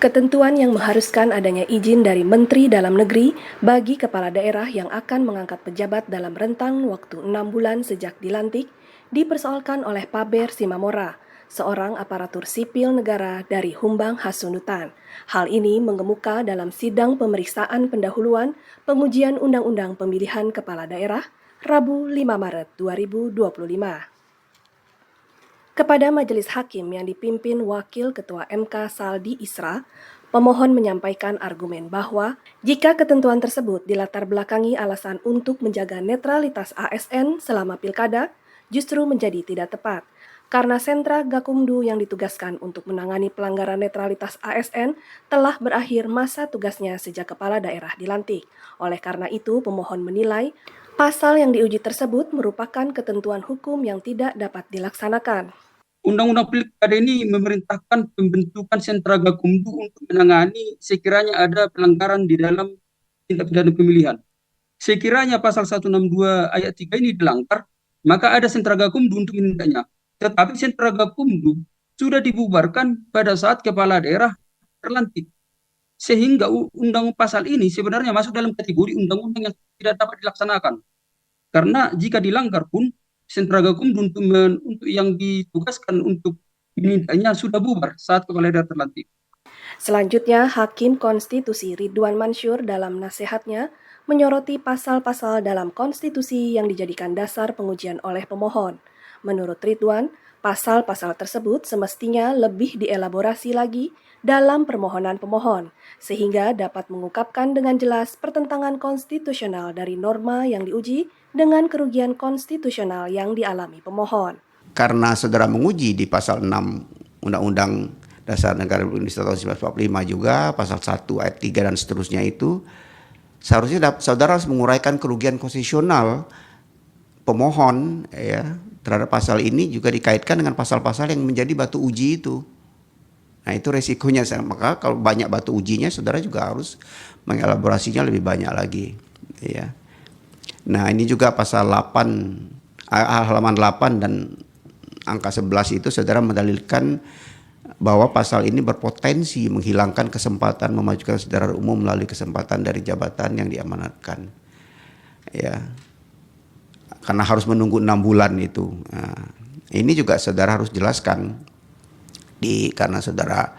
Ketentuan yang mengharuskan adanya izin dari Menteri Dalam Negeri bagi kepala daerah yang akan mengangkat pejabat dalam rentang waktu 6 bulan sejak dilantik dipersoalkan oleh Paber Simamora, seorang aparatur sipil negara dari Humbang Hasundutan. Hal ini mengemuka dalam sidang pemeriksaan pendahuluan pengujian Undang-Undang Pemilihan Kepala Daerah Rabu 5 Maret 2025. Kepada majelis hakim yang dipimpin Wakil Ketua MK Saldi Isra, pemohon menyampaikan argumen bahwa jika ketentuan tersebut dilatar belakangi alasan untuk menjaga netralitas ASN selama pilkada, justru menjadi tidak tepat. Karena sentra Gakumdu yang ditugaskan untuk menangani pelanggaran netralitas ASN telah berakhir masa tugasnya sejak kepala daerah dilantik. Oleh karena itu, pemohon menilai pasal yang diuji tersebut merupakan ketentuan hukum yang tidak dapat dilaksanakan. Undang-Undang Pilkada ini memerintahkan pembentukan sentra Gakumdu untuk menangani sekiranya ada pelanggaran di dalam tindak pidana pemilihan. Sekiranya pasal 162 ayat 3 ini dilanggar, maka ada sentra Gakumdu untuk menindaknya. Tetapi sentra Gakumdu sudah dibubarkan pada saat kepala daerah terlantik. Sehingga undang pasal ini sebenarnya masuk dalam kategori undang-undang yang tidak dapat dilaksanakan. Karena jika dilanggar pun sentra Gakumdu untuk yang ditugaskan untuk menindaknya sudah bubar saat kepala daerah terlantik. Selanjutnya, Hakim Konstitusi Ridwan Mansur dalam nasihatnya menyoroti pasal-pasal dalam konstitusi yang dijadikan dasar pengujian oleh pemohon. Menurut Ridwan, pasal-pasal tersebut semestinya lebih dielaborasi lagi dalam permohonan pemohon, sehingga dapat mengungkapkan dengan jelas pertentangan konstitusional dari norma yang diuji dengan kerugian konstitusional yang dialami pemohon. Karena saudara menguji di pasal 6 Undang-Undang Dasar Negara Republik Indonesia tahun 1945 juga, pasal 1 ayat 3 dan seterusnya itu, seharusnya saudara harus menguraikan kerugian konstitusional pemohon ya terhadap pasal ini juga dikaitkan dengan pasal-pasal yang menjadi batu uji itu. Nah itu resikonya, maka kalau banyak batu ujinya saudara juga harus mengelaborasinya lebih banyak lagi ya. Nah ini juga pasal 8 halaman 8 dan angka 11 itu saudara mendalilkan bahwa pasal ini berpotensi menghilangkan kesempatan memajukan kesadaran umum melalui kesempatan dari jabatan yang diamanatkan. Ya. Karena harus menunggu 6 bulan itu. Nah, ini juga saudara harus jelaskan karena saudara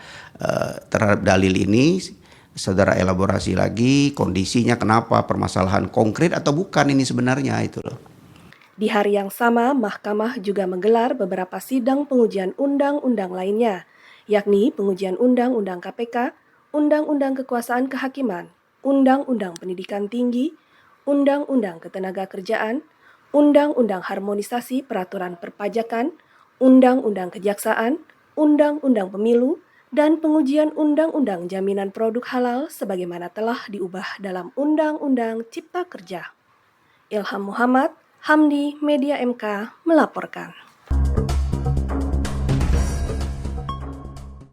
terhadap dalil ini saudara elaborasi lagi kondisinya kenapa, permasalahan konkret atau bukan ini sebenarnya itu loh. Di hari yang sama, Mahkamah juga menggelar beberapa sidang pengujian undang-undang lainnya, yakni pengujian Undang-Undang KPK, Undang-Undang Kekuasaan Kehakiman, Undang-Undang Pendidikan Tinggi, Undang-Undang Ketenagakerjaan, Undang-Undang Harmonisasi Peraturan Perpajakan, Undang-Undang Kejaksaan, Undang-Undang Pemilu, dan pengujian Undang-Undang Jaminan Produk Halal sebagaimana telah diubah dalam Undang-Undang Cipta Kerja. Ilham Muhammad, Hamdi Media MK melaporkan.